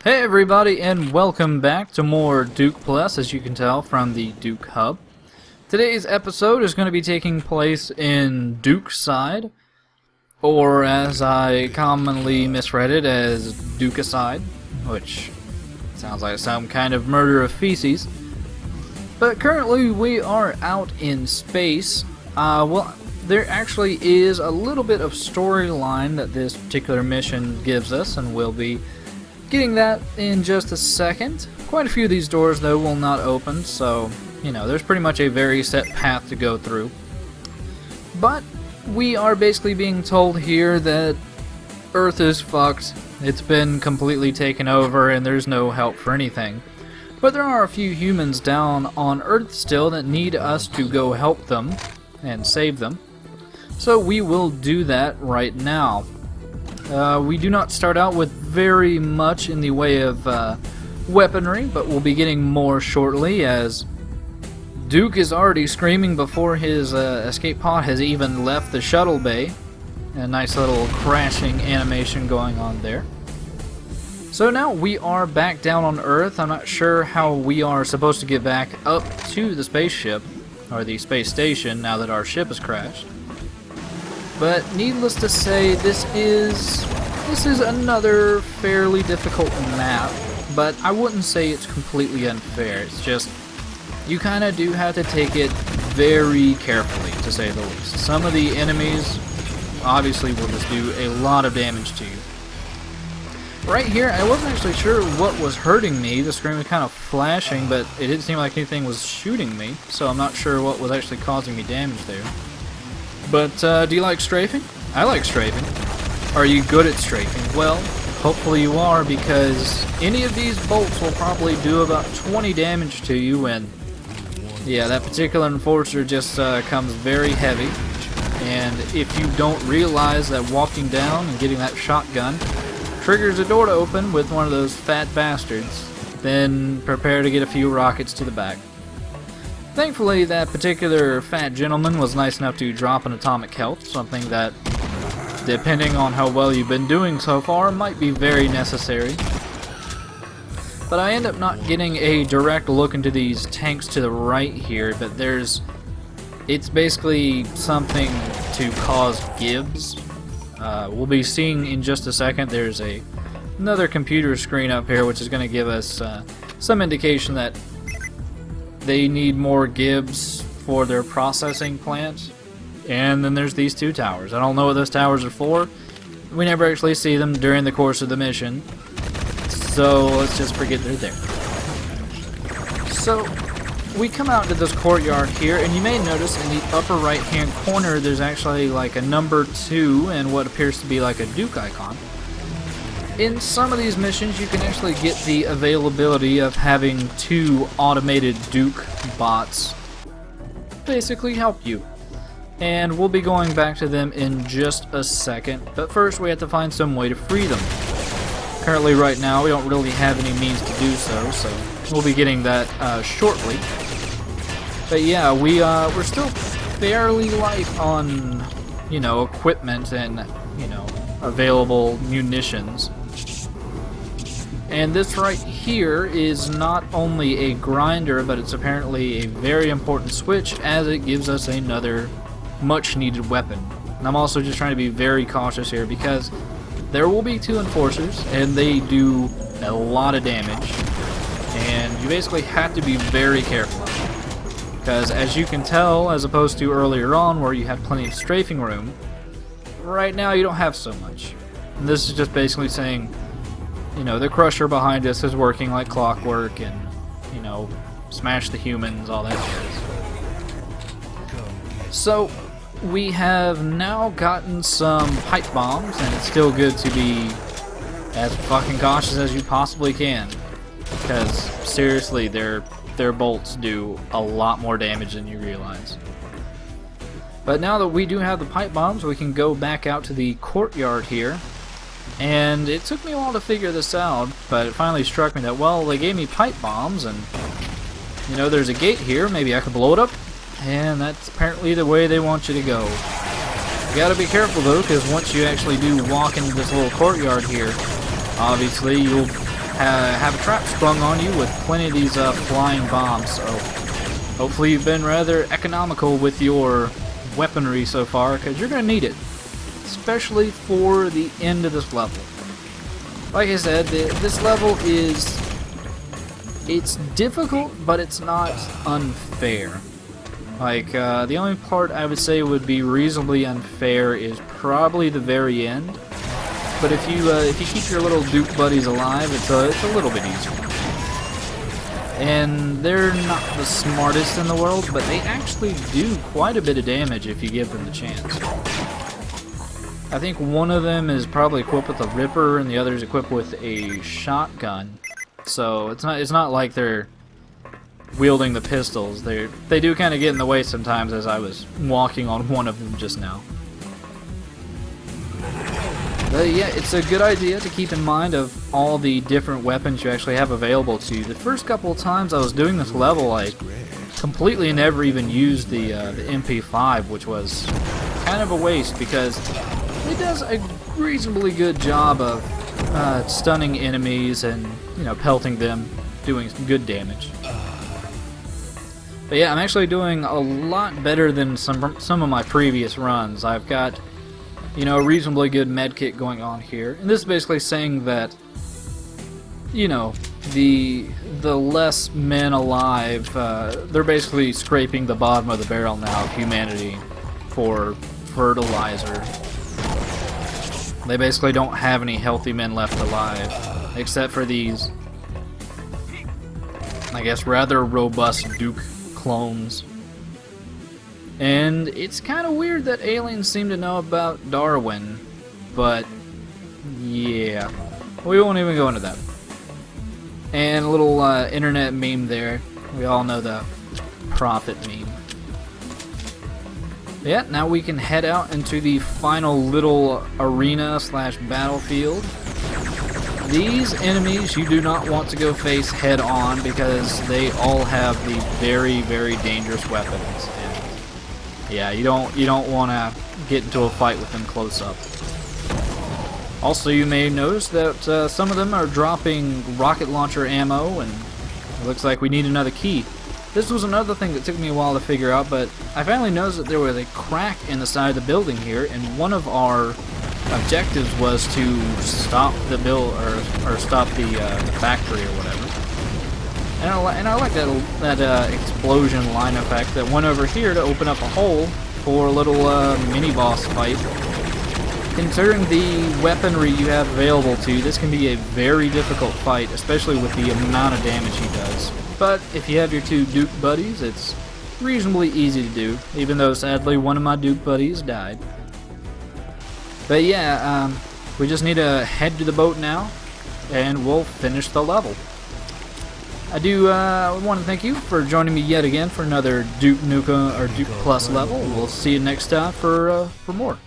Hey everybody, and welcome back to more Duke Plus, as you can tell from the Duke Hub. Today's episode is going to be taking place in Dukecide, or as I commonly misread it as Dukecide, which sounds like some kind of murder of feces. But currently we are out in space. Well, there actually is a little bit of storyline that this particular mission gives us, and we'll be getting that in just a second. Quite a few of these doors, though, will not open, so, you know, there's pretty much a very set path to go through. But we are basically being told here that Earth is fucked, it's been completely taken over, and there's no help for anything. But there are a few humans down on Earth still that need us to go help them and save them. So we will do that right now. We do not start out with very much in the way of weaponry, but we'll be getting more shortly, as Duke is already screaming before his escape pod has even left the shuttle bay. A nice little crashing animation going on there. So now we are back down on Earth. I'm not sure how we are supposed to get back up to the spaceship, or the space station, now that our ship has crashed. But needless to say, this is another fairly difficult map, but I wouldn't say it's completely unfair. It's just, you kind of do have to take it very carefully, to say the least. Some of the enemies obviously will just do a lot of damage to you. Right here, I wasn't actually sure what was hurting me. The screen was kind of flashing, but it didn't seem like anything was shooting me, so I'm not sure what was actually causing me damage there. But, do you like strafing? I like strafing. Are you good at strafing? Well, hopefully you are, because any of these bolts will probably do about 20 damage to you, and yeah, that particular enforcer just comes very heavy. And if you don't realize that walking down and getting that shotgun triggers a door to open with one of those fat bastards, then prepare to get a few rockets to the back. Thankfully, that particular fat gentleman was nice enough to drop an atomic health, something that, depending on how well you've been doing so far, might be very necessary. But I end up not getting a direct look into these tanks to the right here, but it's basically something to cause gibs. We'll be seeing in just a second, there's another computer screen up here which is going to give us some indication that they need more gibs for their processing plant. And then there's these two towers. I don't know what those towers are for. We never actually see them during the course of the mission, so let's just forget they're there. So we come out to this courtyard here, and you may notice in the upper right hand corner there's actually like a number 2 and what appears to be like a Duke icon. In some of these missions you can actually get the availability of having 2 automated Duke bots basically help you. And we'll be going back to them in just a second, but first we have to find some way to free them. Currently right now we don't really have any means to do so, so we'll be getting that shortly. But yeah, we're still fairly light on, you know, equipment and, you know, available munitions. And this right here is not only a grinder, but it's apparently a very important switch, as it gives us another much needed weapon. And I'm also just trying to be very cautious here, because there will be 2 enforcers and they do a lot of damage, and you basically have to be very careful, because as you can tell, as opposed to earlier on where you had plenty of strafing room, right now you don't have so much. And this is just basically saying, you know, the crusher behind us is working like clockwork, and, you know, smash the humans, all that shit. So we have now gotten some pipe bombs, and it's still good to be as fucking cautious as you possibly can, because seriously, their bolts do a lot more damage than you realize. But now that we do have the pipe bombs, we can go back out to the courtyard here. And it took me a while to figure this out, but it finally struck me that, well, they gave me pipe bombs, and, you know, there's a gate here, maybe I could blow it up, and that's apparently the way they want you to go. You gotta be careful though, because once you actually do walk into this little courtyard here, obviously you'll have a trap sprung on you with plenty of these flying bombs. So hopefully you've been rather economical with your weaponry so far, because you're going to need it, especially for the end of this level. Like I said, this level it's difficult, but it's not unfair. Like, the only part I would say would be reasonably unfair is probably the very end. But if you keep your little Duke buddies alive, it's a little bit easier. And they're not the smartest in the world, but they actually do quite a bit of damage if you give them the chance. I think one of them is probably equipped with a Ripper, and the other is equipped with a shotgun. So it's not like they're wielding the pistols. They do kind of get in the way sometimes, as I was walking on one of them just now. But yeah, it's a good idea to keep in mind of all the different weapons you actually have available to you. The first couple of times I was doing this level, I completely never even used the MP5, which was kind of a waste because it does a reasonably good job of stunning enemies and, you know, pelting them, doing some good damage. But yeah, I'm actually doing a lot better than some of my previous runs. I've got, you know, a reasonably good medkit going on here. And this is basically saying that, you know, the less men alive, they're basically scraping the bottom of the barrel now of humanity for fertilizer. They basically don't have any healthy men left alive, except for these, I guess, rather robust Duke clones. And it's kind of weird that aliens seem to know about Darwin, but yeah, we won't even go into that. And a little internet meme there. We all know the prophet meme. Yeah, now we can head out into the final little arena slash battlefield. These enemies you do not want to go face head on because they all have the very, very dangerous weapons. And yeah, you don't want to get into a fight with them close up. Also, you may notice that some of them are dropping rocket launcher ammo, and it looks like we need another key. This was another thing that took me a while to figure out, but I finally noticed that there was a crack in the side of the building here, and one of our objectives was to stop the stop the factory or whatever. And I like that explosion line effect that went over here to open up a hole for a little mini boss fight. Considering the weaponry you have available to you, this can be a very difficult fight, especially with the amount of damage he does. But if you have your two Duke buddies, it's reasonably easy to do, even though sadly one of my Duke buddies died. But yeah, we just need to head to the boat now, and we'll finish the level. I do want to thank you for joining me yet again for another Duke Nukem or Duke Plus level. We'll see you next time for more.